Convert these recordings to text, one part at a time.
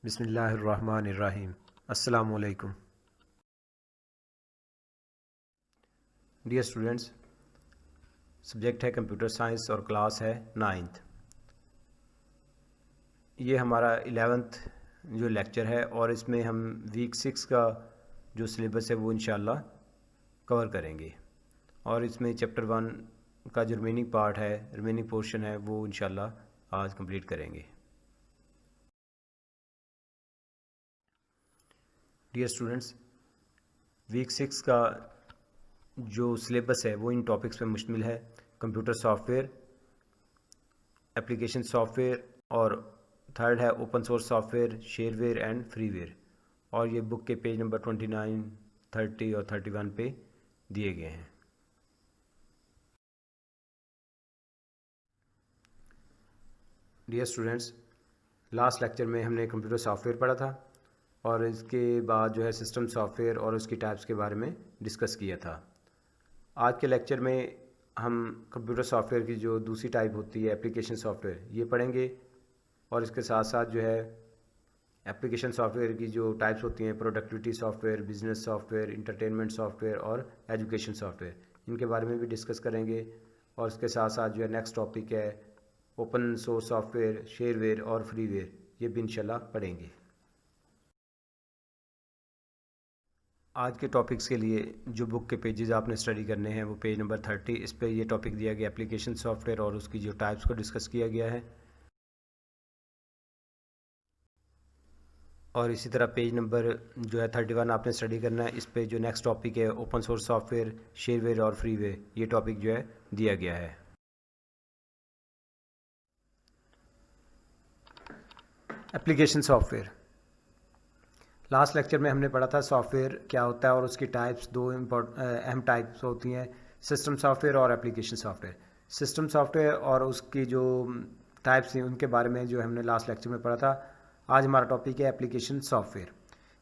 बिस्मिल्लाहिर्रहमानिर्रहीम। अस्सलामु अलैकुम। डियर स्टूडेंट्स, सब्जेक्ट है कंप्यूटर साइंस और क्लास है 9th। ये हमारा 11th जो लेक्चर है और इसमें हम वीक 6 का जो सिलेबस है वो इंशाल्लाह कवर करेंगे और इसमें चैप्टर 1 का जो रिमेनिंग पार्ट है, रिमेनिंग पोर्शन है, वो इंशाल्लाह आज कंप्लीट करेंगे। डियर स्टूडेंट्स, वीक 6 का जो सिलेबस है वो इन टॉपिक्स पे मुश्तमिल है: कंप्यूटर सॉफ्टवेयर, एप्लीकेशन सॉफ्टवेयर और थर्ड है open source software, shareware and freeware. और ये बुक के पेज नंबर 29, 30 और 31 पे दिए गए हैं। डियर स्टूडेंट्स, लास्ट लेक्चर में हमने कंप्यूटर सॉफ्टवेयर पढ़ा था और इसके बाद जो है सिस्टम सॉफ्टवेयर और उसकी टाइप्स के बारे में डिस्कस किया था। आज के लेक्चर में हम कंप्यूटर सॉफ्टवेयर की जो दूसरी टाइप होती है एप्लीकेशन सॉफ्टवेयर, ये पढ़ेंगे और इसके साथ साथ जो है एप्लीकेशन सॉफ्टवेयर की जो टाइप्स होती हैं productivity software, business software, entertainment software और एजुकेशन सॉफ्टवेयर, इनके बारे में भी डिस्कस करेंगे। और इसके साथ साथ जो है नेक्स्ट टॉपिक है ओपन सोर्स सॉफ्टवेयर, शेयरवेयर और फ्रीवेयर, ये भी इंशाल्लाह पढ़ेंगे। आज के टॉपिक्स के लिए जो बुक के पेजेस आपने स्टडी करने हैं वो पेज नंबर 30, इस पर ये टॉपिक दिया गया एप्लीकेशन सॉफ्टवेयर और उसकी जो टाइप्स को डिस्कस किया गया है। और इसी तरह पेज नंबर जो है 31 आपने स्टडी करना है, इस पे जो नेक्स्ट टॉपिक है ओपन सोर्स सॉफ्टवेयर, शेयरवेयर और फ्रीवेयर, ये टॉपिक जो है दिया गया है। एप्लीकेशन सॉफ्टवेयर, लास्ट लेक्चर में हमने पढ़ा था सॉफ्टवेयर क्या होता है और उसकी टाइप्स, दो अहम टाइप्स होती हैं, सिस्टम सॉफ्टवेयर और एप्लीकेशन सॉफ्टवेयर। सिस्टम सॉफ्टवेयर और उसकी जो टाइप्स थी उनके बारे में जो हमने लास्ट लेक्चर में पढ़ा था। आज हमारा टॉपिक है application software.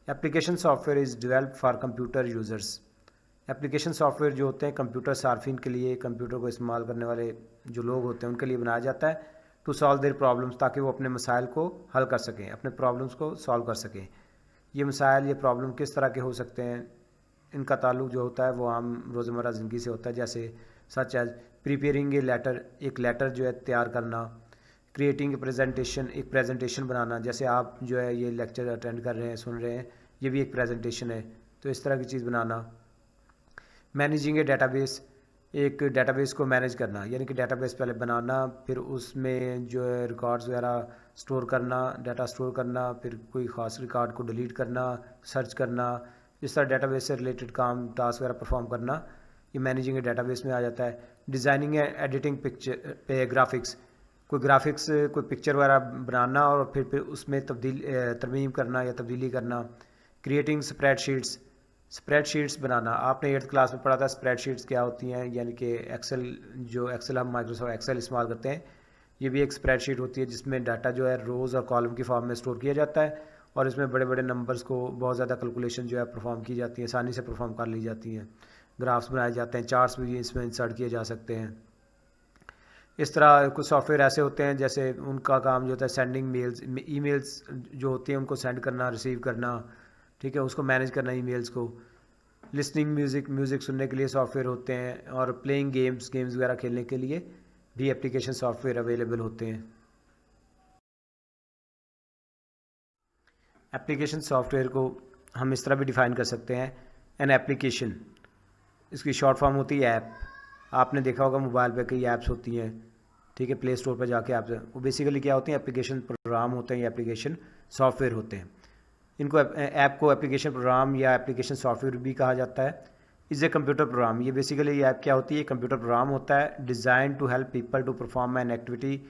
Application software is developed for computer users. Application software जो होते हैं कंप्यूटर सार्फिन के लिए, कंप्यूटर को इस्तेमाल करने वाले जो लोग होते हैं उनके लिए बनाया जाता है टू सॉल्व देयर प्रॉब्लम्स, ताकि वो अपने मसाइल को हल कर सकें, अपने प्रॉब्लम्स को सॉल्व कर सकें। ये मसाइल, ये प्रॉब्लम किस तरह के हो सकते हैं, इनका ताल्लुक जो होता है वो आम रोज़मर्रा ज़िंदगी से होता है, जैसे such as preparing a letter, एक लेटर जो है तैयार करना, क्रिएटिंग ए प्रेजेंटेशन, एक प्रेजेंटेशन बनाना, जैसे आप जो है ये लेक्चर अटेंड कर रहे हैं, सुन रहे हैं, ये भी एक प्रेजेंटेशन है, तो इस तरह की चीज़ बनाना। मैनेजिंग ए डेटाबेस, एक डेटाबेस को मैनेज करना, यानी कि डेटाबेस पहले बनाना, फिर उसमें जो है रिकॉर्ड्स वगैरह स्टोर करना, डाटा स्टोर करना, फिर कोई ख़ास रिकॉर्ड को डिलीट करना, सर्च करना, इस तरह डेटाबेस से रिलेटेड काम, टास्क वगैरह परफॉर्म करना, ये मैनेजिंग ए डेटाबेस में आ जाता है। डिज़ाइनिंग ए एडिटिंग पिक्चर पे ग्राफिक्स, कोई ग्राफिक्स, कोई पिक्चर वगैरह बनाना और फिर उसमें तरमीम करना या तब्दीली करना। क्रिएटिंग स्प्रेडशीट्स, स्प्रेडशीट्स बनाना, आपने 8th क्लास में पढ़ा था स्प्रेडशीट्स क्या होती हैं, यानी कि एक्सेल, जो एक्सेल हम माइक्रोसॉफ्ट एक्सेल इस्तेमाल करते हैं, ये भी एक स्प्रेडशीट होती है जिसमें डाटा जो है रोज़ और कॉलम की फॉर्म में स्टोर किया जाता है और इसमें बड़े बड़े नंबर्स को बहुत ज़्यादा कैलकुलेशन जो है परफॉर्म की जाती है, आसानी से परफॉर्म कर ली जाती हैं। ग्राफ्स बनाए जाते हैं, चार्ट्स भी इसमें इंसर्ट किए जा सकते हैं। इस तरह कुछ सॉफ्टवेयर ऐसे होते हैं जैसे उनका काम जो होता है सेंडिंग मेल्स, ईमेल्स जो होती हैं उनको सेंड करना, रिसीव करना, ठीक है, उसको मैनेज करना ईमेल्स को। लिसनिंग म्यूज़िक, म्यूज़िक सुनने के लिए सॉफ्टवेयर होते हैं और प्लेइंग गेम्स, गेम्स वगैरह खेलने के लिए भी एप्लीकेशन सॉफ्टवेयर अवेलेबल होते हैं। एप्लीकेशन सॉफ्टवेयर को हम इस तरह भी डिफ़ाइन कर सकते हैं, एन एप्लीकेशन, इसकी शॉर्ट फॉर्म होती है ऐप। आपने देखा होगा मोबाइल पे कई ऐप्स होती हैं, ठीक है, प्ले स्टोर पर जाके ऐप्स, वो बेसिकली क्या होती हैं, एप्लीकेशन प्रोग्राम होते हैं या एप्लीकेशन सॉफ्टवेयर होते हैं। इनको ऐप को एप्लीकेशन प्रोग्राम या एप्लीकेशन सॉफ्टवेयर भी कहा जाता है। इज़ ए कंप्यूटर प्रोग्राम, ये बेसिकली ये ऐप क्या होती है, कंप्यूटर प्रोग्राम होता है design to help people to perform an activity.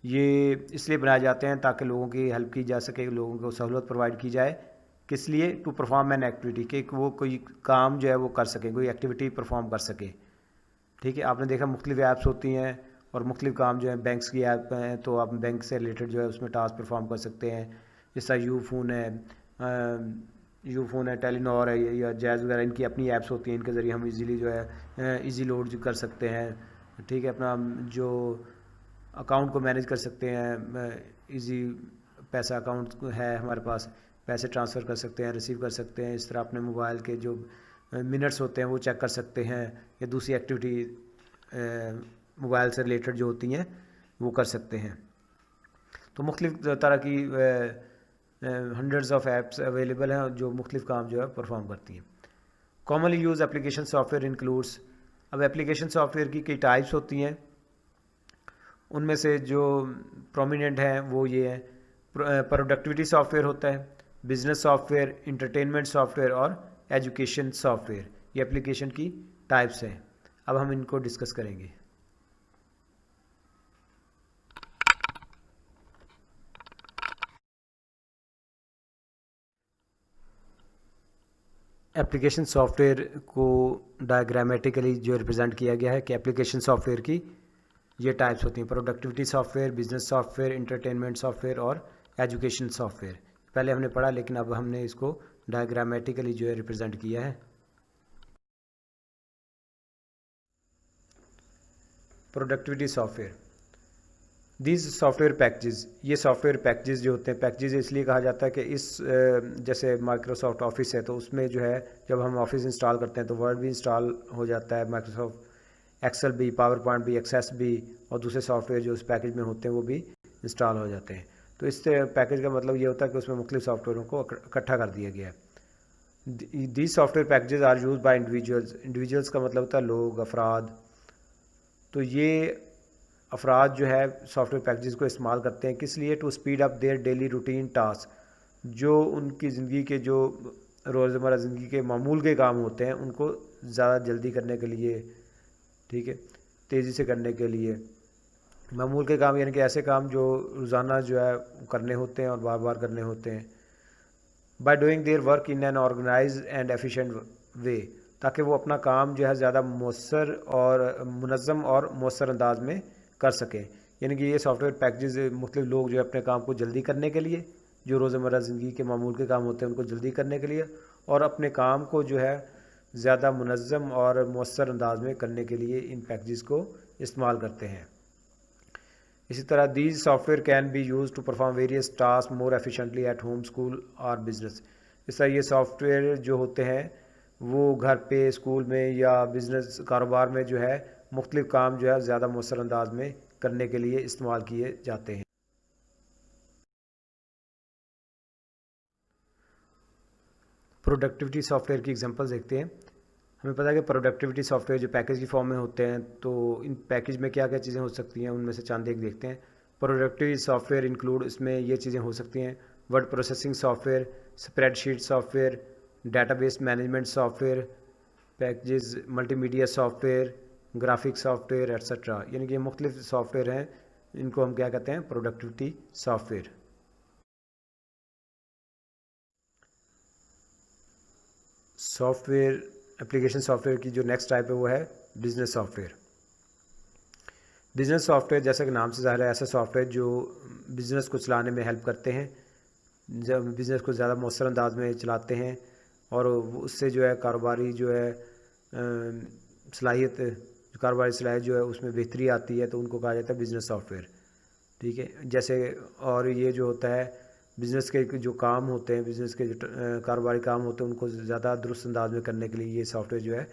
ये इसलिए बनाए जाते हैं ताकि लोगों की हेल्प की जा सके, लोगों को सहूलत प्रोवाइड की जाए, किस लिए, टू परफॉर्म एन एक्टिविटी, कि वो कोई काम जो है वो कर सके, कोई एक्टिविटी परफॉर्म कर सके, ठीक है। आपने देखा मुख्तलिफ ऐप्स होती हैं और मुख्तलिफ काम जो है, बैंक्स की ऐप हैं तो आप बैंक से रिलेटेड जो है उसमें टास्क परफॉर्म कर सकते हैं। जैसा यू फ़ोन है, टेलीनॉर है या जैज़ वगैरह, इनकी अपनी ऐप्स होती हैं, इनके ज़रिए हम इजीली जो है इजी लोड कर सकते हैं, ठीक है, अपना जो अकाउंट को मैनेज कर सकते हैं इजी पैसा अकाउंट है हमारे पास, पैसे ट्रांसफ़र कर सकते हैं, रिसीव कर सकते हैं। इस तरह अपने मोबाइल के जो मिनट्स होते हैं वो चेक कर सकते हैं, या दूसरी एक्टिविटी मोबाइल से रिलेटेड जो होती हैं वो कर सकते हैं। तो मुख्तलिफ़ तरह की हंड्रेड्स ऑफ ऐप्स अवेलेबल हैं जो मुख्तलिफ़ काम जो है परफॉर्म करती हैं। Commonly use application software includes, अब एप्लीकेशन सॉफ्टवेयर की कई टाइप्स होती हैं, उनमें से जो प्रोमिनेंट हैं वो ये हैं, प्रोडक्टिविटी सॉफ्टवेयर होता है, बिजनेस सॉफ्टवेयर, इंटरटेनमेंट सॉफ्टवेयर और एजुकेशन सॉफ्टवेयर। ये एप्लीकेशन की टाइप्स हैं। अब हम इनको डिस्कस करेंगे। एप्लीकेशन सॉफ्टवेयर को डायग्रामेटिकली जो रिप्रेजेंट किया गया है कि एप्लीकेशन सॉफ्टवेयर की ये टाइप्स होती हैं, productivity software, business software, entertainment software और एजुकेशन सॉफ्टवेयर। पहले हमने पढ़ा, लेकिन अब हमने इसको डायग्रामेटिकली जो है रिप्रेजेंट किया है। Productivity software, these software packages, ये सॉफ्टवेयर पैकेजेस जो होते हैं, पैकेजेस इसलिए कहा जाता है कि इस जैसे माइक्रोसॉफ्ट ऑफिस है तो उसमें जो है जब हम ऑफिस इंस्टॉल करते हैं तो वर्ड भी इंस्टॉल हो जाता है, माइक्रोसॉफ्ट एक्सेल भी, पावर पॉइंट भी, एक्सेस भी, और दूसरे सॉफ्टवेयर जो उस पैकेज में होते हैं वो भी इंस्टॉल हो जाते हैं। तो इस पैकेज का मतलब ये होता है कि उसमें मुख्तलिफ सॉफ्टवेयरों को इकट्ठा कर दिया गया है। These software packages are use by individuals, individuals का मतलब होता है लोग, अफराद। तो ये अफराद जो है सॉफ्टवेयर पैकेजेस को इस्तेमाल करते हैं किस लिए? To speed up their daily routine task, जो उनकी ज़िंदगी के जो रोज़मर्रा ज़िंदगी के मामूल के काम होते हैं उनको ज़्यादा जल्दी करने के लिए, ठीक है, तेज़ी से करने के लिए। मामूल के काम यानी कि ऐसे काम जो रोज़ाना जो है करने होते हैं और बार बार करने होते हैं। By doing their work in an organise and efficient way, ताकि वो अपना काम जो है ज़्यादा मौसर और मुनज़्ज़म और मौसर अंदाज में कर सकें। यानी कि ये सॉफ्टवेयर पैकेजेस मुख्तलिफ लोग जो है अपने काम को जल्दी करने के लिए, जो रोज़मर्रा ज़िंदगी के मामूल के काम होते हैं उनको जल्दी करने के लिए, और अपने काम को जो है ज़्यादा मुनज़्ज़म और मौसर अंदाज में करने के लिए इन पैकेजेस को इस्तेमाल करते हैं। इसी तरह these software can be use to perform various task more efficiently at home, school और बिजनेस। इस तरह ये सॉफ्टवेयर जो होते हैं वो घर पे, स्कूल में या बिज़नेस कारोबार में जो है मुख्तलिफ काम जो है ज़्यादा मौसर अंदाज में करने के लिए इस्तेमाल किए जाते हैं। प्रोडक्टिविटी सॉफ्टवेयर की एग्जांपल्स देखते हैं। हमें पता है कि प्रोडक्टिविटी सॉफ्टवेयर जो पैकेज की फॉर्म में होते हैं, तो इन पैकेज में क्या क्या चीज़ें हो सकती हैं, उनमें से चंद एक देखते हैं। प्रोडक्टिविटी सॉफ्टवेयर इंक्लूड, इसमें ये चीज़ें हो सकती हैं: word processing software, spreadsheet software, database management software, packages, multimedia software, graphic software etcetera. यानी कि ये मुख्तलिफ सॉफ्टवेयर हैं, इनको हम क्या कहते हैं? Productivity software. Software application software की जो नेक्स्ट टाइप है वो है बिजनेस सॉफ्टवेयर। बिजनेस सॉफ्टवेयर जैसा कि नाम से ज़ाहिर है, ऐसा सॉफ्टवेयर जो बिज़नेस को चलाने में हेल्प करते हैं, जब बिज़नेस को ज़्यादा मौसर अंदाज में चलाते हैं, और उससे जो है कारोबारी जो है सलाहियत, कारोबारी सलाहियत जो है उसमें बेहतरी आती है, तो उनको कहा जाता है बिज़नेस सॉफ्टवेयर, ठीक है। जैसे और ये जो होता है बिज़नेस के जो काम होते हैं, बिज़नेस के जो कारोबारी काम होते हैं उनको ज़्यादा दुरुस्त अंदाज में करने के लिए ये सॉफ्टवेयर जो है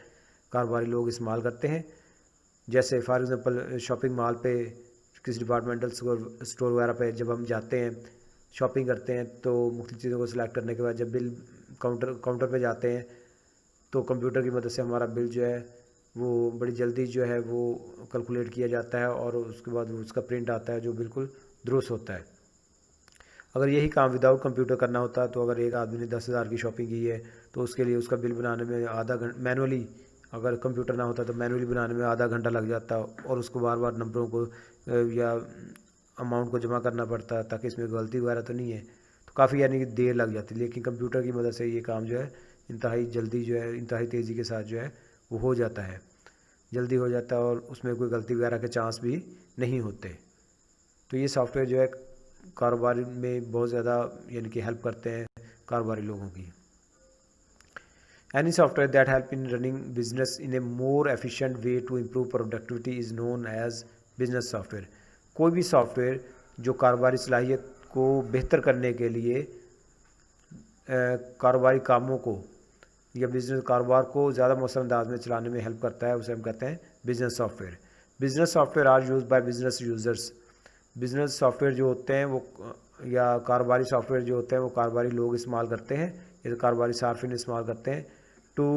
कारोबारी लोग इस्तेमाल करते हैं। जैसे फॉर एग्ज़ाम्पल शॉपिंग मॉल पे, किसी डिपार्टमेंटल स्टोर वगैरह पे जब हम जाते हैं, शॉपिंग करते हैं, तो मुख्तलिफ चीज़ों को सिलेक्ट करने के बाद जब बिल काउंटर पे जाते हैं तो कंप्यूटर की मदद से हमारा बिल जो है वो बड़ी जल्दी जो है वो कैलकुलेट किया जाता है, और उसके बाद उसका प्रिंट आता है जो बिल्कुल दुरुस्त होता है। अगर यही काम विदाउट कंप्यूटर करना होता तो अगर एक आदमी ने 10,000 की शॉपिंग की है तो उसके लिए उसका बिल बनाने में आधा घंटा, मैनुअली अगर कंप्यूटर ना होता तो मैनुअली बनाने में आधा घंटा लग जाता, और उसको बार बार नंबरों को या अमाउंट को जमा करना पड़ता ताकि इसमें गलती वगैरह तो नहीं है, तो काफ़ी यानी कि देर लग जाती। लेकिन कंप्यूटर की मदद से ये काम जो है इंतहाई जल्दी जो है, इंतहाई तेज़ी के साथ जो है वो हो जाता है, जल्दी हो जाता है, और उसमें कोई गलती वगैरह के चांस भी नहीं होते। तो ये सॉफ्टवेयर जो है कारोबारी में बहुत ज़्यादा यानी कि हेल्प करते हैं कारोबारी लोगों की। Any software that help in running business in a more efficient way to improve productivity is known as business software. कोई भी सॉफ्टवेयर जो कारोबारी सलाहियत को बेहतर करने के लिए कारोबारी कामों को या बिजनेस कारोबार को ज़्यादा मौसम अंदाज में चलाने में हेल्प करता है, उसे हम कहते हैं business software. Business software are use by business users. Business software जो होते हैं वो या कारोबारी सॉफ्टवेयर जो होते हैं वो कारोबारी लोग इस्तेमाल करते हैं या कारोबारी सार्फिन इस्तेमाल करते हैं to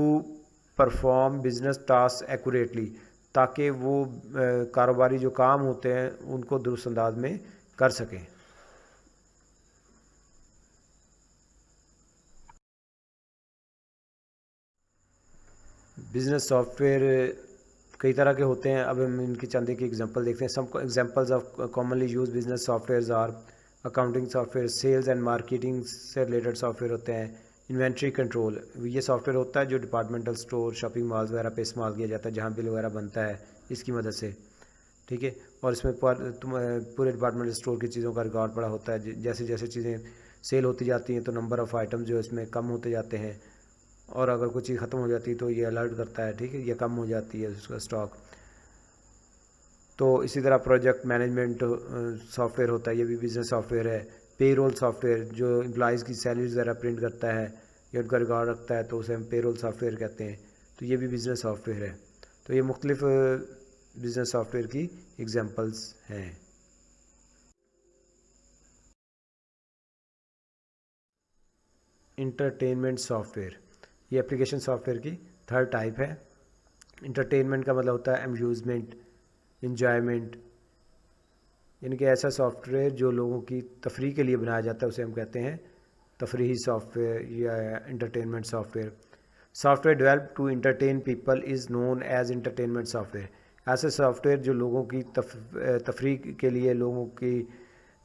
perform business task accurately, ताकि वो कारोबारी जो काम होते हैं उनको दुरुस्त अंदाज में कर सकें। बिजनेस सॉफ्टवेयर कई तरह के होते हैं। अब हम इनकी चंद एक एग्जांपल देखते हैं। Some examples of commonly use business softwares are accounting software, sales and marketing से रिलेटेड सॉफ्टवेयर होते हैं, इन्वेंट्री कंट्रोल, ये सॉफ्टवेयर होता है जो डिपार्टमेंटल स्टोर, शॉपिंग मॉल्स वगैरह पे इस्तेमाल किया जाता है, जहाँ बिल वगैरह बनता है इसकी मदद से, ठीक है। और इसमें पूरे डिपार्टमेंटल स्टोर की चीज़ों का रिकॉर्ड पड़ा होता है। जैसे जैसे चीज़ें सेल होती जाती हैं तो नंबर ऑफ़ आइटम जो इसमें कम होते जाते हैं, और अगर कोई चीज़ ख़त्म हो जाती है तो ये अलर्ट करता है, ठीक है, ये कम हो जाती है उसका स्टॉक। तो इसी तरह प्रोजेक्ट मैनेजमेंट सॉफ्टवेयर होता है, ये भी बिजनेस सॉफ्टवेयर है। पेरोल सॉफ्टवेयर जो एम्प्लॉइज़ की सैलरीज वगैरह प्रिंट करता है या उनका रिकॉर्ड रखता है तो उसे हम पेरोल सॉफ्टवेयर कहते हैं, तो ये भी बिजनेस सॉफ्टवेयर है। तो ये मुख्तलिफ बिजनेस सॉफ्टवेयर की एग्जांपल्स हैं। इंटरटेनमेंट सॉफ्टवेयर, ये एप्लीकेशन सॉफ्टवेयर की थर्ड टाइप है। इंटरटेनमेंट का मतलब होता है अम्यूज़मेंट, इंजॉयमेंट, यानी कि ऐसा सॉफ्टवेयर जो लोगों की तफरीह के लिए बनाया जाता है उसे हम कहते हैं तफरीही सॉफ्टवेयर या entertainment software. Software develop to entertain people is known as entertainment software. ऐसे सॉफ्टवेयर जो लोगों की तफरीह के लिए, लोगों की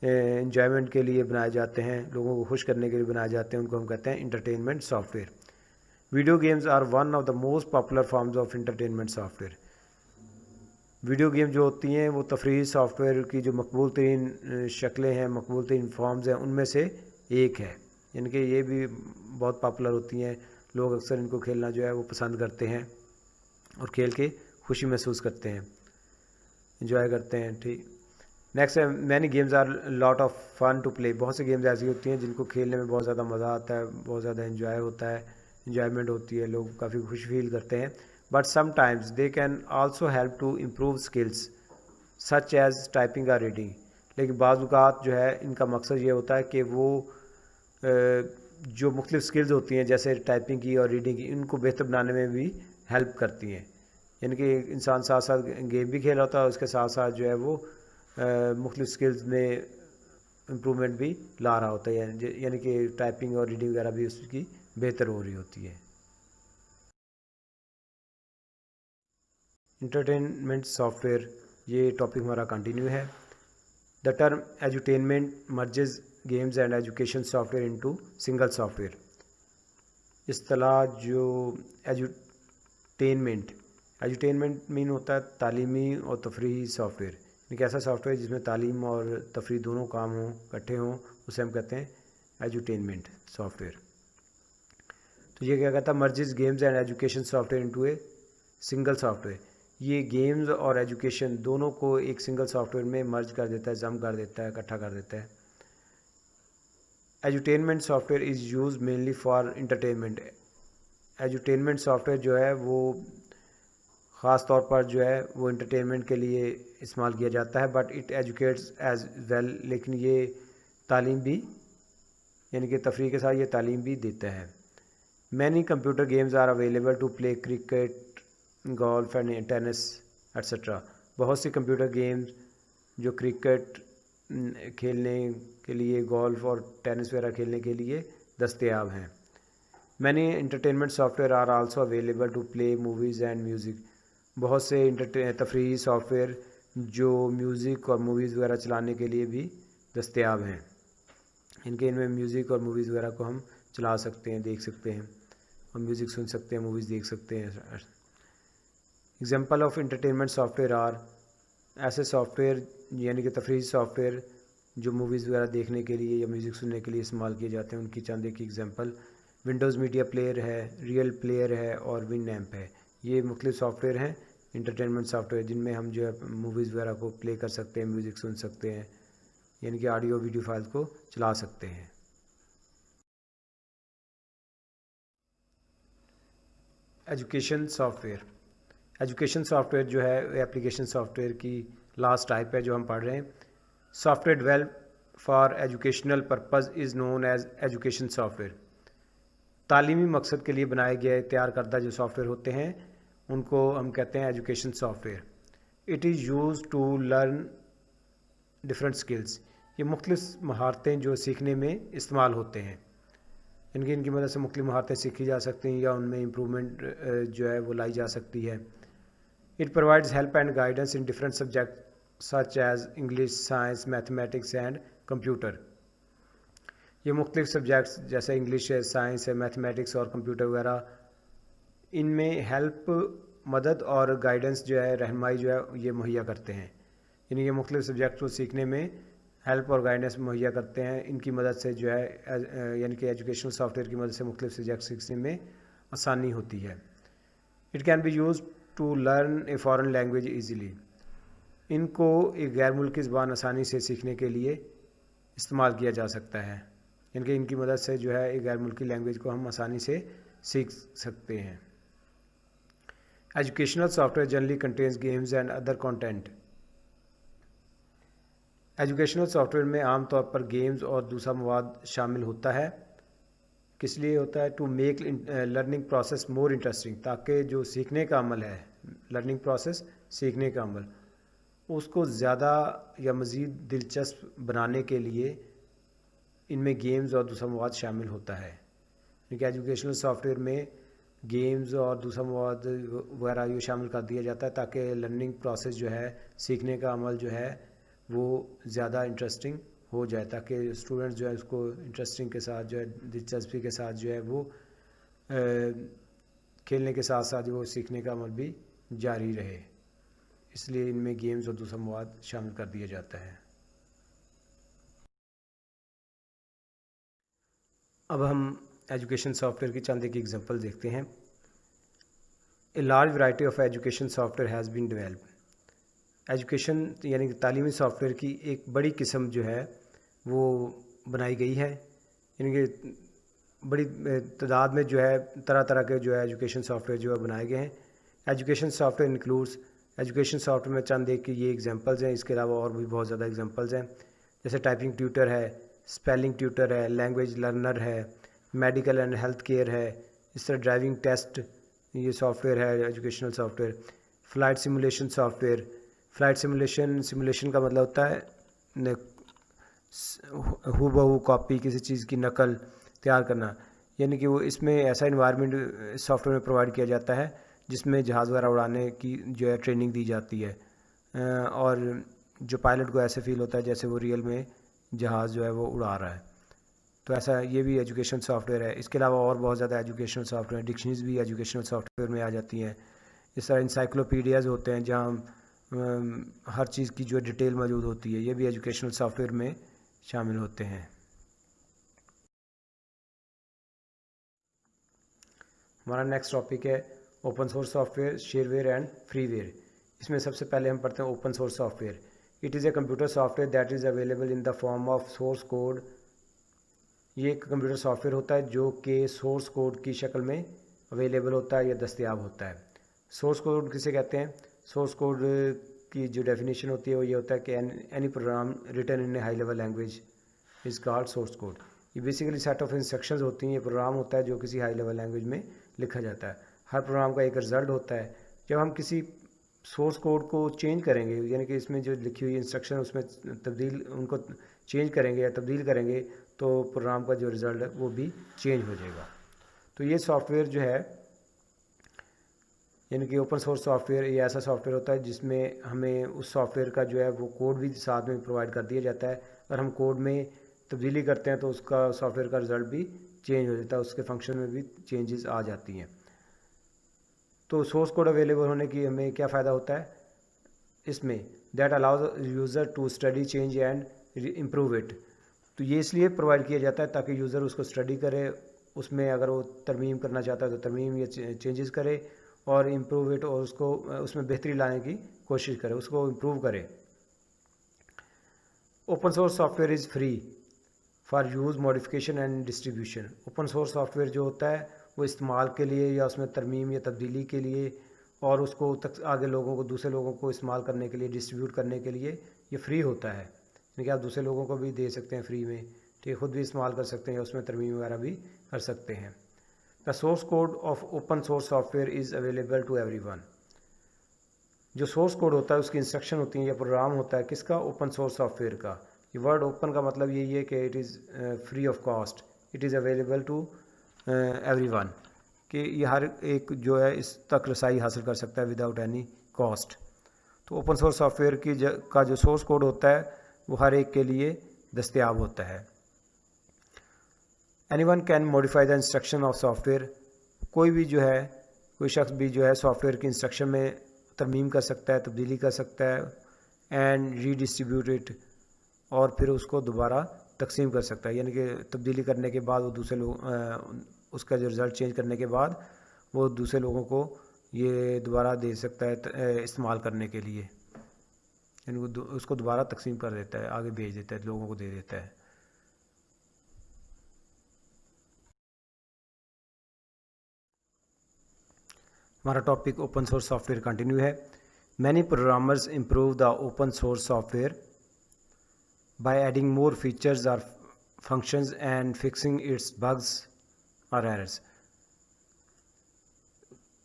इंजॉयमेंट के लिए बनाए जाते हैं, लोगों को खुश करने के लिए बनाए जाते हैं, उनको हम कहते हैं entertainment software. Video games are one of the most popular forms of entertainment software. Video game जो होती हैं वो तफरीही सॉफ्टवेयर की जो मकबूल तरीन शक्लें हैं, मकबूल तरीन फॉर्म्स हैं, उनमें से एक है। यानी कि ये भी बहुत पॉपुलर होती हैं, लोग अक्सर इनको खेलना जो है वो पसंद करते हैं और खेल के खुशी महसूस करते हैं, इंजॉय करते हैं, ठीक। नेक्स्ट है many games are lot of fun to play. बहुत सी गेम्स ऐसी होती हैं जिनको खेलने में बहुत ज़्यादा मज़ा आता है, बहुत ज़्यादा इंजॉय होता है, इंजॉयमेंट होती है, लोग काफ़ी खुश फील करते हैं। But sometimes they can also help to improve skills such as typing और रीडिंग। लेकिन बाज़ औक़ात जो है इनका मकसद ये होता है कि वो जो मुख्तलिफ स्किल्स होती हैं जैसे टाइपिंग की और रीडिंग की, इनको बेहतर बनाने में भी हेल्प करती हैं। यानी कि इंसान साथ साथ गेम भी खेल रहा होता है, उसके साथ साथ जो है वो मुख्तलिफ स्किल्स में इम्प्रूवमेंट भी ला रहा होता है, यानी कि टाइपिंग और रीडिंग वगैरह भी उसकी बेहतर हो रही होती है। इंटरटेनमेंट सॉफ्टवेयर, ये टॉपिक हमारा कंटिन्यू है। The term edutainment merges games and education software into single software. इस्तिलाह जो एजुटेनमेंट मीन होता है तालीमी और तफरीही सॉफ्टवेयर, यानी ऐसा सॉफ्टवेयर जिसमें तालीम और तफरी दोनों काम हों, इकट्ठे हों, उसे हम कहते हैं एजुटेनमेंट सॉफ्टवेयर। तो ये क्या कहता है, merges games and education software into a single software. ये गेम्स और एजुकेशन दोनों को एक सिंगल सॉफ्टवेयर में मर्ज कर देता है, जम कर देता है, इकट्ठा कर देता है। Edutainment software is use mainly for entertainment. Edutainment software जो है वो ख़ास तौर पर जो है वो इंटरटेनमेंट के लिए इस्तेमाल किया जाता है, but it educates as well, लेकिन ये तालीम भी, यानी कि तफरीह के साथ ये तालीम भी देता है। Many computer games are available to play cricket, golf and tennis etcetera. बहुत सी कंप्यूटर गेम्स जो क्रिकेट खेलने के लिए, गोल्फ और टेनिस वगैरह खेलने के लिए दस्तयाब हैं। Many entertainment software are also available to play movies and music. बहुत से तफरीही सॉफ्टवेयर जो म्यूज़िक और मूवीज़ वगैरह चलाने के लिए भी दस्तयाब हैं। इनमें म्यूज़िक और मूवीज़ वगैरह को हम चला सकते हैं, देख सकते हैं, और म्यूज़िक सुन सकते हैं, मूवीज़ देख सकते हैं। Example of entertainment software are, ऐसे सॉफ्टवेयर यानी कि तफरीही सॉफ्टवेयर जो मूवीज़ वगैरह देखने के लिए या म्यूज़िक सुनने के लिए इस्तेमाल किए जाते हैं, उनकी चंद एक एग्जाम्पल विंडोज़ मीडिया प्लेयर है, रियल प्लेयर है और विनएम्प है। ये मुख्तलिफ सॉफ्टवेयर हैं इंटरटेनमेंट सॉफ्टवेयर जिनमें हम जो है मूवीज़ वगैरह को प्ले कर सकते हैं, म्यूज़िक सुन सकते हैं यानी कि ऑडियो वीडियो फाइल्स को चला सकते हैं। एजुकेशन सॉफ्टवेयर, एजुकेशन सॉफ्टवेयर जो है एप्लीकेशन सॉफ्टवेयर की लास्ट टाइप है जो हम पढ़ रहे हैं। Software develop for educational purpose is known as education software. तालीमी मकसद के लिए बनाए गए तैयार करदा जो सॉफ्टवेयर होते हैं उनको हम कहते हैं education software. It is use to learn different skills. ये मुख्तलिफ महारतें जो सीखने में इस्तेमाल होते हैं, इनकी मदद से मुख्तलिफ महारतें सीखी जा सकती हैं या उनमें इम्प्रूवमेंट जो है वो लाई जा सकती है। It provides help and guidance in different subject such as English, science, mathematics and computer. ये मुख्तलिफ सब्जेक्ट्स जैसे इंग्लिश है, साइंस है, मैथमेटिक्स और कंप्यूटर वगैरह, इनमें हेल्प, मदद और गाइडेंस जो है, रहनुमाई जो है ये मुहैया करते हैं। यानी ये मुख्तलिफ सब्जेक्ट को सीखने में हेल्प और गाइडेंस मुहैया करते हैं। इनकी मदद से जो है यानी कि एजुकेशनल सॉफ्टवेयर की मदद से मुख्तलिफ सब्जेक्ट सीखने में आसानी होती है। It can be use to learn a foreign language easily. इनको एक गैर मुल्की ज़बान आसानी से सीखने के लिए इस्तेमाल किया जा सकता है। यानी कि इनकी मदद से जो है एक गैर मुल्की लैंग्वेज को हम आसानी से सीख सकते हैं। Educational software generally contains games and other content. Educational software में आम तौर पर गेम्स और दूसरा मवाद शामिल होता है। किस लिए होता है? To make learning process more interesting, ताकि जो सीखने का अमल है, लर्निंग प्रोसेस सीखने का अमल, उसको ज़्यादा या मज़ीद दिलचस्प बनाने के लिए इनमें गेम्स और दूसरा मवाद शामिल होता है। क्योंकि एजुकेशनल सॉफ्टवेयर में गेम्स और दूसरा मवाद वगैरह ये शामिल कर दिया जाता है ताकि लर्निंग प्रोसेस जो है, सीखने का अमल जो है वो ज़्यादा इंटरेस्टिंग हो जाए, ताकि स्टूडेंट्स जो है उसको इंटरेस्टिंग के साथ जो है, दिलचस्पी के साथ जो है वो खेलने के साथ साथ वो सीखने का अमल भी जारी रहे। इसलिए इनमें गेम्स और दूसरा मवाद शामिल कर दिया जाता है। अब हम एजुकेशन सॉफ्टवेयर की चंद एक एग्जांपल देखते हैं। A large variety of education software has been developed. Education यानी कि तालीमी सॉफ्टवेयर की एक बड़ी किस्म जो है वो बनाई गई है। यानी कि बड़ी तादाद में जो है तरह तरह के जो है एजुकेशन सॉफ्टवेयर जो है बनाए गए हैं। Education software includes, education software में चंद एक ये एग्जांपल्स हैं, इसके अलावा और भी बहुत ज़्यादा एग्जांपल्स हैं। जैसे टाइपिंग ट्यूटर है, स्पेलिंग ट्यूटर है, लैंग्वेज लर्नर है, मेडिकल एंड हेल्थ केयर है। इस तरह ड्राइविंग टेस्ट ये सॉफ्टवेयर है educational software. Flight simulation software, flight simulation का मतलब होता है हूबहू कॉपी, किसी चीज़ की नकल तैयार करना। यानी कि वो इसमें ऐसा इन्वायरमेंट सॉफ्टवेयर में प्रोवाइड किया जाता है जिसमें जहाज़ वगैरह उड़ाने की जो है ट्रेनिंग दी जाती है, और जो पायलट को ऐसे फील होता है जैसे वो रियल में जहाज़ जो है वो उड़ा रहा है। तो ऐसा ये भी एजुकेशन सॉफ्टवेयर है। इसके अलावा और बहुत ज़्यादा एजुकेशनल सॉफ्टवेयर, डिक्शनरीज भी एजुकेशनल सॉफ्टवेयर में आ जाती हैं। इस तरह इंसाइक्लोपीडियाज़ होते हैं जहाँ हर चीज़ की जो डिटेल मौजूद होती है, ये भी एजुकेशनल सॉफ्टवेयर में शामिल होते हैं। हमारा नेक्स्ट टॉपिक है open source software, shareware and freeware. इसमें सबसे पहले हम पढ़ते हैं open source software. It is a computer software that is available in the form of source code. ये एक कंप्यूटर सॉफ्टवेयर होता है जो कि सोर्स कोड की शक्ल में अवेलेबल होता है या दस्तयाब होता है। सोर्स कोड किसे कहते हैं? सोर्स कोड की जो डेफिनेशन होती है वो ये होता है कि any program written in a high level language is called source code. ये बेसिकली सेट ऑफ इंस्ट्रक्शंस होती हैं। ये प्रोग्राम होता है जो किसी हाई लेवल लैंग्वेज में लिखा जाता है। हर प्रोग्राम का एक रिज़ल्ट होता है। जब हम किसी सोर्स कोड को चेंज करेंगे, यानी कि इसमें जो लिखी हुई इंस्ट्रक्शन उसमें उनको चेंज करेंगे या तब्दील करेंगे, तो प्रोग्राम का जो रिज़ल्ट है वो भी चेंज हो जाएगा। तो ये सॉफ्टवेयर जो है, यानी कि ओपन सोर्स सॉफ्टवेयर, ये ऐसा सॉफ्टवेयर होता है जिसमें हमें उस सॉफ्टवेयर का जो है वो कोड भी साथ में प्रोवाइड कर दिया जाता है। अगर हम कोड में तब्दीली करते हैं तो उसका सॉफ्टवेयर का रिज़ल्ट भी चेंज हो जाता है, उसके फंक्शन में भी चेंजेस आ जाती हैं। तो सोर्स कोड अवेलेबल होने की हमें क्या फ़ायदा होता है इसमें? That allows user to study change and improve it. तो ये इसलिए प्रोवाइड किया जाता है ताकि यूज़र उसको स्टडी करे, उसमें अगर वो तरमीम करना चाहता है तो तरमीम या चेंजेस करे, और इम्प्रूव इट, और उसको उसमें बेहतरी लाने की कोशिश करे, उसको इम्प्रूव करे। Open source software is free for use modification and distribution. Open source software जो होता है वो इस्तेमाल के लिए या उसमें तरमीम या तब्दीली के लिए और उसको तक आगे लोगों को, दूसरे लोगों को इस्तेमाल करने के लिए, डिस्ट्रीब्यूट करने के लिए ये फ्री होता है। यानी कि आप दूसरे लोगों को भी दे सकते हैं फ्री में, ठीक, खुद भी इस्तेमाल कर सकते हैं या उसमें तरमीम वगैरह भी कर सकते हैं। The source code of open source software is available to everyone. जो सोर्स कोड होता है उसकी इंस्ट्रक्शन होती है या प्रोग्राम होता है किसका, ओपन सोर्स सॉफ्टवेयर का। ये वर्ड ओपन का मतलब यही है कि it is free of cost, it is available to everyone, कि ये हर एक जो है इस तक रसाई हासिल कर सकता है विदाउट एनी कॉस्ट। तो ओपन सोर्स सॉफ्टवेयर का जो सोर्स कोड होता है वो हर एक के लिए दस्तयाब होता है। Anyone can modify the instruction of software. कोई भी जो है, कोई शख्स भी जो है सॉफ्टवेयर की इंस्ट्रक्शन में तरमीम कर सकता है, तब्दीली कर सकता है, एंड रीडिस्ट्रीब्यूट इट, और फिर उसको दोबारा तकसीम कर सकता है। यानी कि तब्दीली करने के बाद वो दूसरे लोग उसका जो रिज़ल्ट चेंज करने के बाद वो दूसरे लोगों को ये दोबारा दे सकता है इस्तेमाल करने के लिए, यानी वो उसको दोबारा तकसीम कर देता है, आगे भेज देता है, लोगों को दे देता है। हमारा topic open source software continue है। Many programmers improve the open source software by adding more features or functions and fixing its bugs or errors।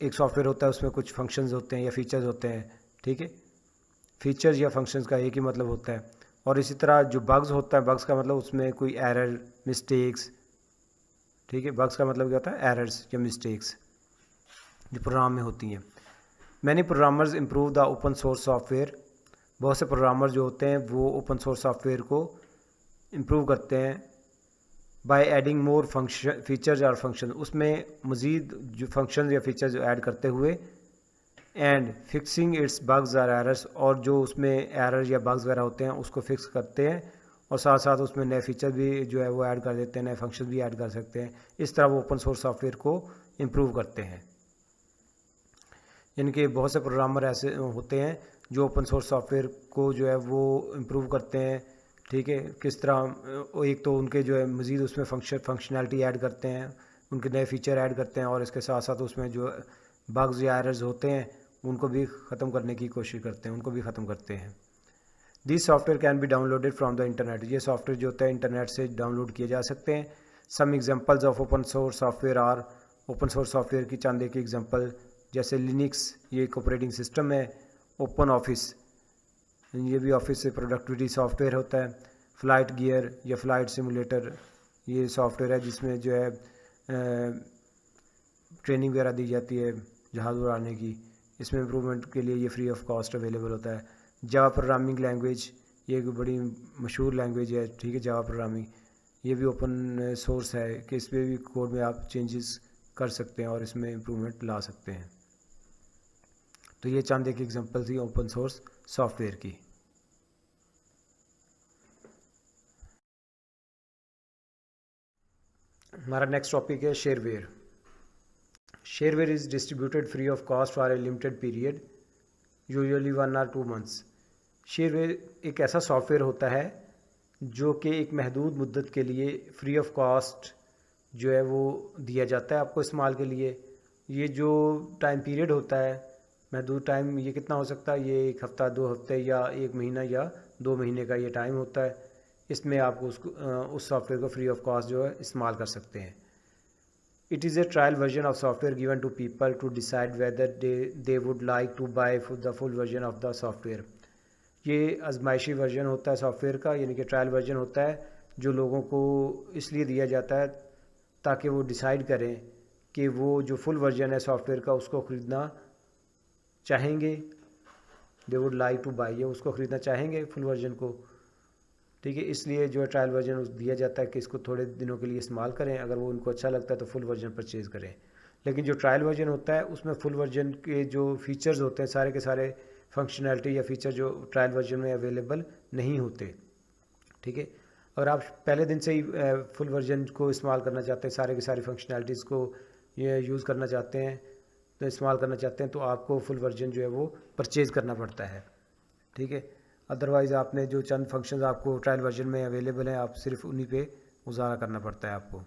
एक सॉफ्टवेयर होता है उसमें कुछ फंक्शंस होते हैं या फीचर्स होते हैं, ठीक है, फीचर्स या फंक्शंस का एक ही मतलब होता है। और इसी तरह जो बग्स होता है, बग्स का मतलब उसमें कोई एरर, मिस्टेक्स, ठीक है, बग्स का मतलब क्या होता है, एरर्स या मिस्टेक्स जो प्रोग्राम में होती हैं। Many programmers improve the open source software. बहुत से प्रोग्रामर जो होते हैं वो ओपन सोर्स सॉफ्टवेयर को इम्प्रूव करते हैं by adding more function features और फंक्शन, उसमें मज़ीद जो फंक्शन या फीचर जो ऐड करते हुए, एंड फिक्सिंग इट्स बग्स और एरर्स, और जो उसमें एरर या बग्स वगैरह होते हैं उसको फिक्स करते हैं, और साथ साथ उसमें नए फीचर भी जो है वो ऐड कर देते हैं, नए फंक्शन भी ऐड कर सकते हैं। इस तरह वो ओपन सोर्स सॉफ्टवेयर को इम्प्रूव करते हैं। यानी कि बहुत से प्रोग्रामर ऐसे होते हैं जो ओपन सोर्स सॉफ्टवेयर को जो है वो इम्प्रूव करते हैं, ठीक है, किस तरह, एक तो उनके जो है मज़ीद उसमें फंक्शनैलिटी ऐड करते हैं, उनके नए फीचर ऐड करते हैं, और इसके साथ साथ उसमें जो बग्स या एरर्स होते हैं उनको भी ख़त्म करने की कोशिश करते हैं, उनको भी ख़त्म करते हैं। This software can be downloaded from the internet. ये सॉफ्टवेयर जो होता है इंटरनेट से डाउनलोड किए जा सकते हैं। Some examples of open source software are, open source software की चंद एक एग्जांपल, जैसे लिनक्स, ये एक ऑपरेटिंग सिस्टम है। ओपन ऑफिस, ये भी ऑफिस से प्रोडक्टिविटी सॉफ्टवेयर होता है। फ़्लाइट गियर या फ़्लाइट सिमुलेटर, ये सॉफ्टवेयर है जिसमें जो है ट्रेनिंग वगैरह दी जाती है जहाज़ उड़ाने की, इसमें इम्प्रूवमेंट के लिए ये फ्री ऑफ कॉस्ट अवेलेबल होता है। जावा प्रोग्रामिंग लैंग्वेज, ये एक बड़ी मशहूर लैंग्वेज है, ठीक है, जावा प्रोग्रामिंग, ये भी ओपन सोर्स है कि इस पर भी कोड में आप चेंजेस कर सकते हैं और इसमें इम्प्रूवमेंट ला सकते हैं। तो ये चंद एक एग्जांपल थी ओपन सोर्स सॉफ्टवेयर की। हमारा नेक्स्ट टॉपिक है shareware. Shareware is distributed free of cost for a limited period, usually 1 or 2 months। Shareware एक ऐसा सॉफ्टवेयर होता है जो कि एक महदूद मुद्दत के लिए फ्री ऑफ कॉस्ट जो है वो दिया जाता है आपको इस्तेमाल के लिए। ये जो टाइम पीरियड होता है, महदूद टाइम, ये कितना हो सकता है, ये 1 हफ़्ता, 2 हफ्ते या 1 महीना या 2 महीने का ये टाइम होता है। इसमें आप उस सॉफ्टवेयर को फ्री ऑफ कॉस्ट जो है इस्तेमाल कर सकते हैं। It is a trial version of software given to people to decide whether they would like to buy the full version of the software. ये आजमाइशी वर्जन होता है सॉफ्टवेयर का, यानी कि ट्रायल वर्जन होता है जो लोगों को इसलिए दिया जाता है ताकि वो डिसाइड करें कि वो जो फुल वर्जन है सॉफ्टवेयर का उसको ख़रीदना चाहेंगे, दे वुड लाइक टू बाई, या उसको ख़रीदना चाहेंगे फुल वर्जन को, ठीक है। इसलिए जो है ट्रायल वर्जन दिया जाता है कि इसको थोड़े दिनों के लिए इस्तेमाल करें, अगर वो उनको अच्छा लगता है तो फुल वर्जन परचेज़ करें। लेकिन जो ट्रायल वर्जन होता है उसमें फुल वर्जन के जो फीचर्स होते हैं, सारे के सारे फंक्शनैलिटी या फीचर जो ट्रायल वर्जन में अवेलेबल नहीं होते, ठीक है। अगर आप पहले दिन से ही फुल वर्जन को इस्तेमाल करना चाहते हैं, सारे के सारी फंक्शनैलिटीज़ को ये यूज़ करना चाहते हैं, तो इस्तेमाल करना चाहते हैं, तो आपको फुल वर्जन जो है वो परचेज़ करना पड़ता है, ठीक है। अदरवाइज़ आपने जो चंद फंक्शंस आपको ट्रायल वर्जन में अवेलेबल हैं, आप सिर्फ उन्हीं पे गुजारा करना पड़ता है आपको।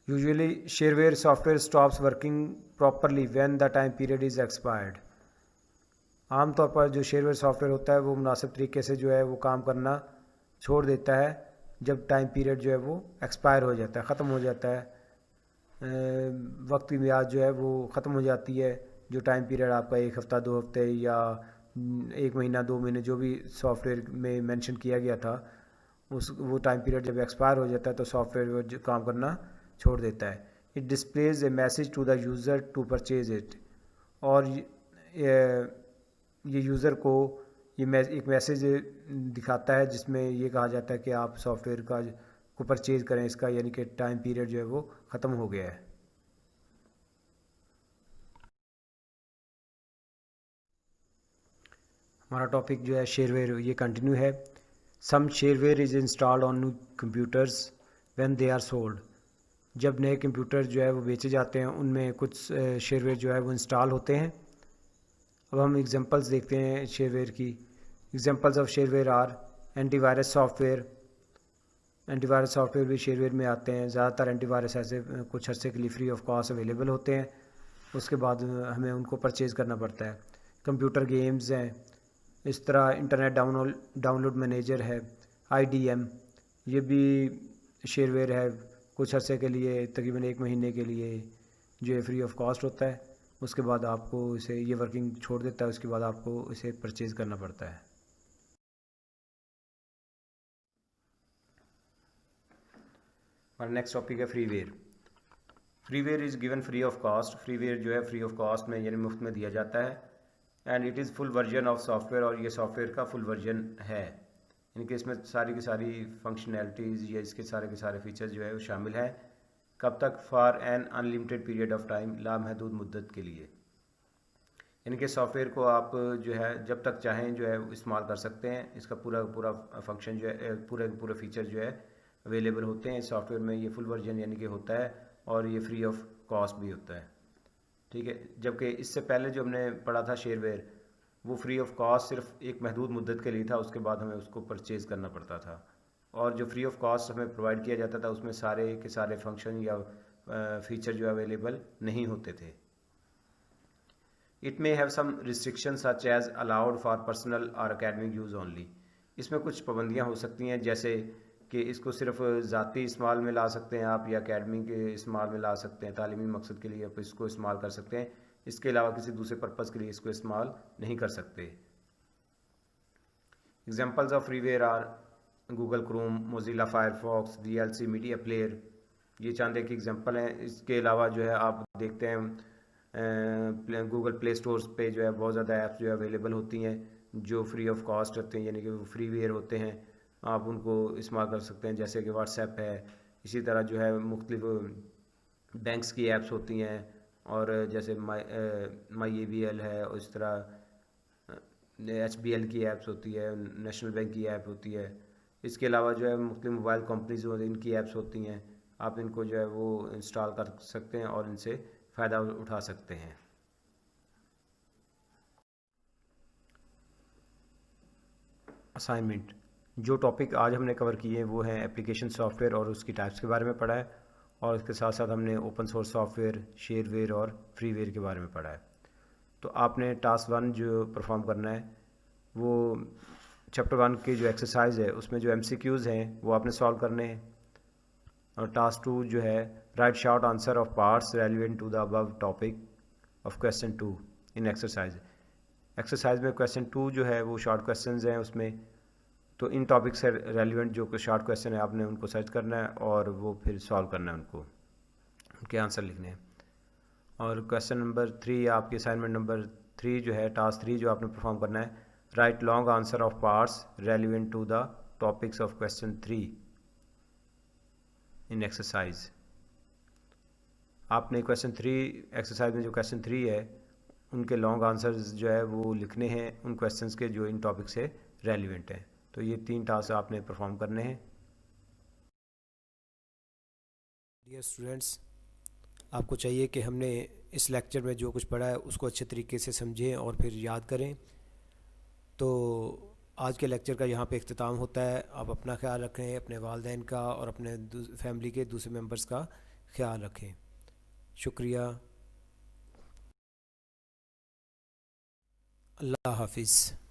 Usually shareware software stops working properly when the time period is expired. आमतौर पर जो शेयरवेयर सॉफ्टवेयर होता है वो मुनासिब तरीके से जो है वो काम करना छोड़ देता है जब टाइम पीरियड जो है वो एक्सपायर हो जाता है, ख़त्म हो जाता है, वक्त की मियाद जो है वो ख़त्म हो जाती है। जो टाइम पीरियड आपका 1 हफ़्ता 2 हफ़्ते या 1 महीना 2 महीने जो भी सॉफ्टवेयर में मेंशन किया गया था, उस वो टाइम पीरियड जब एक्सपायर हो जाता है तो सॉफ्टवेयर वो काम करना छोड़ देता है। It displays a message to the user to purchase it. और ये यूज़र को एक मैसेज दिखाता है जिसमें ये कहा जाता है कि आप सॉफ्टवेयर को परचेज़ करें इसका, यानी कि टाइम पीरियड जो है वो ख़त्म हो गया है। हमारा टॉपिक जो है शेयरवेयर ये कंटिन्यू है। Some shareware is installed on new computers when they are sold. जब नए कंप्यूटर जो है वो बेचे जाते हैं उनमें कुछ शेयरवेयर जो है वो इंस्टॉल होते हैं। अब हम एग्जांपल्स देखते हैं शेयरवेयर की। Examples of shareware are antivirus software. Antivirus software भी शेयरवेयर में आते हैं। ज़्यादातर एंटीवायरस ऐसे कुछ अर्से के लिए फ्री ऑफ कॉस्ट अवेलेबल होते हैं, उसके बाद हमें उनको परचेज़ करना पड़ता है। कंप्यूटर गेम्स हैं, इस तरह इंटरनेट डाउनलोड मैनेजर है, IDM, ये भी शेयरवेयर है। कुछ अर्से के लिए तकरीबन 1 महीने के लिए जो है फ्री ऑफ कॉस्ट होता है, उसके बाद आपको इसे ये वर्किंग छोड़ देता है, उसके बाद आपको इसे परचेज़ करना पड़ता है। हमारा नेक्स्ट टॉपिक है freeware. Freeware is given free of cost. Freeware जो है फ्री ऑफ कॉस्ट में यानी मुफ्त में दिया जाता है। And it is full version of software, और ये सॉफ्टवेयर का फुल वर्जन है, यानी कि इसमें सारी की सारी फंक्शनैलिटीज़ या इसके सारे के सारे फीचर्स जो है वो शामिल हैं। कब तक? For an unlimited period of time, लामहदूद मुद्दत के लिए। यानी कि सॉफ्टवेयर को आप जो है जब तक चाहें जो है इस्तेमाल कर सकते हैं। इसका पूरा पूरा फंक्शन जो है पूरे फीचर जो है अवेलेबल होते हैं इस सॉफ्टवेयर में। ये फुल वर्जन यानी कि होता है, और ये फ्री ऑफ कॉस्ट भी होता है, ठीक है। जबकि इससे पहले जो हमने पढ़ा था शेयरवेयर, वो फ्री ऑफ कॉस्ट सिर्फ एक महदूद मुद्दत के लिए था, उसके बाद हमें उसको परचेज़ करना पड़ता था। और जो फ्री ऑफ कॉस्ट हमें प्रोवाइड किया जाता था उसमें सारे के सारे फंक्शन या फीचर जो अवेलेबल नहीं होते थे। It may have some restriction such as allowed for personal और अकेडमिक यूज़ ओनली। इसमें कुछ पाबंदियाँ हो सकती हैं, जैसे कि इसको सिर्फ ज़ाती इस्तेमाल में ला सकते हैं आप, या अकेडमी के इस्तेमाल में ला सकते हैं, तालीमी मकसद के लिए आप इसको इस्तेमाल कर सकते हैं। इसके अलावा किसी दूसरे पर्पज़ के लिए इसको इस्तेमाल नहीं कर सकते। Examples of freeware are Google Chrome, Mozilla Firefox, VLC media player. ये चंद एक एग्जांपल हैं। इसके अलावा जो है आप देखते हैं गूगल प्ले स्टोर्स पे जो है बहुत ज़्यादा ऐप्स जो है अवेलेबल होती हैं जो फ्री ऑफ कॉस्ट होते हैं, यानी कि वो फ्रीवेयर होते हैं। आप उनको इस्तेमाल कर सकते हैं, जैसे कि व्हाट्सएप है। इसी तरह जो है मुख्तलिफ बैंक्स की ऐप्स होती हैं, और जैसे माई ABL है, और इस तरह HBL की ऐप्स होती है, नेशनल बैंक की ऐप होती है। इसके अलावा जो है मुख्तलिफ मोबाइल कंपनीज होती हैं, इनकी ऐप्स होती हैं। आप इनको जो है वो इंस्टॉल कर सकते हैं और इनसे फ़ायदा उठा सकते हैं। असाइनमेंट। जो टॉपिक आज हमने कवर किए हैं वो हैं एप्लीकेशन सॉफ्टवेयर और उसकी टाइप्स के बारे में पढ़ा है, और इसके साथ साथ हमने ओपन सोर्स सॉफ्टवेयर, शेयरवेयर और फ्रीवेयर के बारे में पढ़ा है। तो आपने टास्क 1 जो परफॉर्म करना है वो चैप्टर 1 की जो एक्सरसाइज है उसमें जो MCQs हैं वो आपने सॉल्व करने हैं। और टास्क 2 जो है write short answer of parts relevant to the above topic of question 2 in exercise. Exercise में क्वेश्चन 2 जो है वो शॉर्ट क्वेश्चन हैं उसमें, तो इन टॉपिक से रेलिवेंट जो शॉर्ट क्वेश्चन है आपने उनको सर्च करना है और वो फिर सॉल्व करना है, उनके आंसर लिखने हैं। और क्वेश्चन नंबर 3 आपकी असाइनमेंट नंबर 3 जो है टास्क 3 जो आपने परफॉर्म करना है, write long answer of parts relevant to the topics of question 3 in exercise. आपने क्वेश्चन 3 एक्सरसाइज में जो क्वेश्चन 3 है उनके लॉन्ग आंसर्स जो है वो लिखने हैं उन क्वेश्चंस के जो इन टॉपिक से रेलिवेंट हैं। तो ये 3 टास्क आपने परफॉर्म करने हैं। डियर स्टूडेंट्स, आपको चाहिए कि हमने इस लेक्चर में जो कुछ पढ़ा है उसको अच्छे तरीके से समझें और फिर याद करें। तो आज के लेक्चर का यहाँ पे इख्तिताम होता है। आप अपना ख्याल रखें, अपने वालिदैन का और अपने फैमिली के दूसरे मेंबर्स का ख्याल रखें। शुक्रिया। अल्लाह हाफिज़।